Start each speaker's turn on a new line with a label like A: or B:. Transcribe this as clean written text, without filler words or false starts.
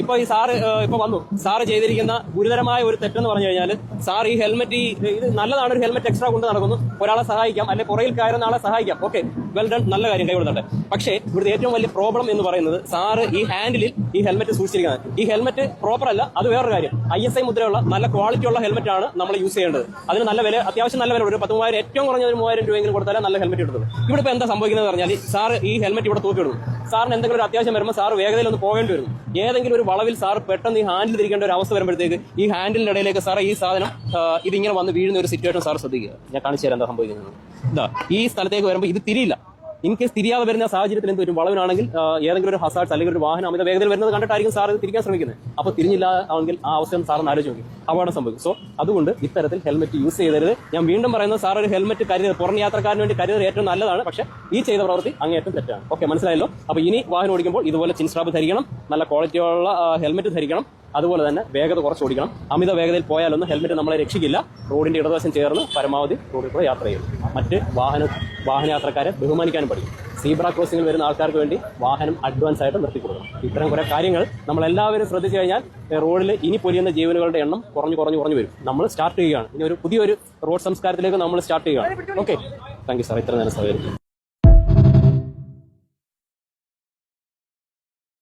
A: ഇപ്പൊ ഈ സാറ് ഇപ്പൊ വന്നു സാറ് ചെയ്തിരിക്കുന്ന ഗുരുതരമായ ഒരു തെറ്റെന്ന് പറഞ്ഞു കഴിഞ്ഞാൽ സാർ ഈ ഹെൽമെറ്റ് ഇത് നല്ലതാണ്, ഒരു ഹെൽമെറ്റ് എക്സ്ട്രാ കൊണ്ട് നടക്കുന്നു, ഒരാളെ സഹായിക്കാം, അല്ലെ പുറയിൽ കയറുന്ന ആളെ സഹായിക്കാം, ഓക്കെ വെൽ ഡൺ, നല്ല കാര്യം, കൈകൊടുത്തട്ടെ. പക്ഷേ ഇവിടുത്തെ ഏറ്റവും വലിയ പ്രോബ്ലം എന്ന് പറയുന്നത് സാറ് ഈ ഹാൻഡിലിൽ ഈ ഹെൽമെറ്റ് സൂക്ഷിച്ചിരിക്കുന്നത്. ഈ ഹെൽമെറ്റ് പ്രോപ്പർ അല്ല, അത് വേറൊരു കാര്യം. ISI മുദ്രയുള്ള നല്ല ക്വാളിറ്റി ഉള്ള ഹെൽമെറ്റ് ആണ് നമ്മൾ യൂസ് ചെയ്യേണ്ടത്. അതിന് നല്ല വില, അത്യാവശ്യം നല്ല വില, ഒരു 10,000 ഏറ്റവും കുറഞ്ഞ ഒരു 3,000 രൂപയെങ്കിലും കൊടുത്താലേ നല്ല ഹെൽമെറ്റ് എടുത്തത്. ഇവിടെ ഇപ്പൊ എന്താ സംഭവിക്കുന്നത് പറഞ്ഞാൽ സാർ ഈ ഹെൽമെറ്റ് ഇവിടെ തൂക്കിയിടുന്നു. സാറിന് എന്തെങ്കിലും ഒരു അത്യാവശ്യം വരുമ്പോൾ സാർ വേഗതയിൽ ഒന്ന് പോകേണ്ടി വരുന്നു. ഏതെങ്കിലും ഒരു വളവിൽ സാർ പെട്ടെന്ന് ഈ ഹാൻഡിൽ തിരിക്കേണ്ട ഒരു അവസ്ഥ വരുമ്പോഴത്തേക്ക് ഈ ഹാൻഡിലിന്റെ ഇടയിലേക്ക് സാർ ഈ സാധനം ഇതിങ്ങനെ വന്ന് വീഴുന്ന ഒരു സിറ്റുവേഷൻ സാർ ശ്രദ്ധിക്കുക. ഞാൻ കാണിച്ചു തരാം എന്താ സംഭവിക്കുന്നത്. ഇതാ ഈ സ്ഥലത്തേക്ക് വരുമ്പോൾ ഇത് തിരിയില്ല. ഇൻ കേസ് തിരിയാതെ വരുന്ന സാഹചര്യത്തിൽ എന്ത് വരും, വളവിനാണെങ്കിൽ ഏതെങ്കിലും ഒരു ഹസാർഡ്സ് അല്ലെങ്കിൽ ഒരു വാഹനം അമിത വേഗതയിൽ വരുന്നത് കണ്ടിട്ടായിരിക്കും സാർ തിരിക്കാൻ ശ്രമിക്കുന്നത്. അപ്പോൾ തിരിഞ്ഞില്ല ആണെങ്കിൽ ആ അവസ്ഥ സാറിന് ആലോചിച്ച് നോക്കി അപകടം സംഭവിക്കും. സോ അതുകൊണ്ട് ഇത്തരത്തിൽ ഹെൽമെറ്റ് യൂസ് ചെയ്തരുത്. ഞാൻ വീണ്ടും പറയുന്നത്, സാർ ഒരു ഹെൽമെറ്റ് കരുതൽ, പുറം യാത്രക്കാരന് വേണ്ടി കരുതൽ ഏറ്റവും നല്ലതാണ്. പക്ഷേ ഈ ചെയ്ത പ്രവൃത്തി അങ്ങേയറ്റം തെറ്റാണ്. ഓക്കെ, മനസ്സിലായല്ലോ. അപ്പോൾ ഇനി വാഹനം ഓടിക്കുമ്പോൾ ഇതുപോലെ ചിൻ സ്ട്രാപ്പ് ധരിക്കണം, നല്ല ക്വാളിറ്റിയുള്ള ഹെൽമെറ്റ് ധരിക്കണം. അതുപോലെ തന്നെ വേഗത കുറച്ച് ഓടിക്കണം. അമിത വേഗതയിൽ പോയാലൊന്നും ഹെൽമെറ്റ് നമ്മളെ രക്ഷിക്കില്ല. റോഡിന്റെ ഇടതുവശം ചേർന്ന് പരമാവധി റോഡിൽ കൂടെ യാത്ര ചെയ്യും. മറ്റ് വാഹനയാത്രക്കാരെ ബഹുമാനിക്കാനും പഠിക്കും. സീബ്ര ക്രോസിംഗിൽ വരുന്ന ആൾക്കാർക്ക് വേണ്ടി വാഹനം അഡ്വാൻസ് ആയിട്ട് നിർത്തി കൊടുക്കണം. ഇത്തരം കുറെ കാര്യങ്ങൾ നമ്മളെല്ലാവരും ശ്രദ്ധിച്ചു കഴിഞ്ഞാൽ റോഡിൽ ഇനി പൊലിയുന്ന ജീവനുകളുടെ എണ്ണം കുറഞ്ഞു വരും. നമ്മൾ സ്റ്റാർട്ട് ചെയ്യുകയാണ്, ഇനി ഒരു പുതിയൊരു റോഡ് സംസ്കാരത്തിലേക്ക് നമ്മൾ സ്റ്റാർട്ട് ചെയ്യുകയാണ്. ഓക്കെ, താങ്ക് യു സാർ, ഇത്ര നേരം സഹകരിച്ചു.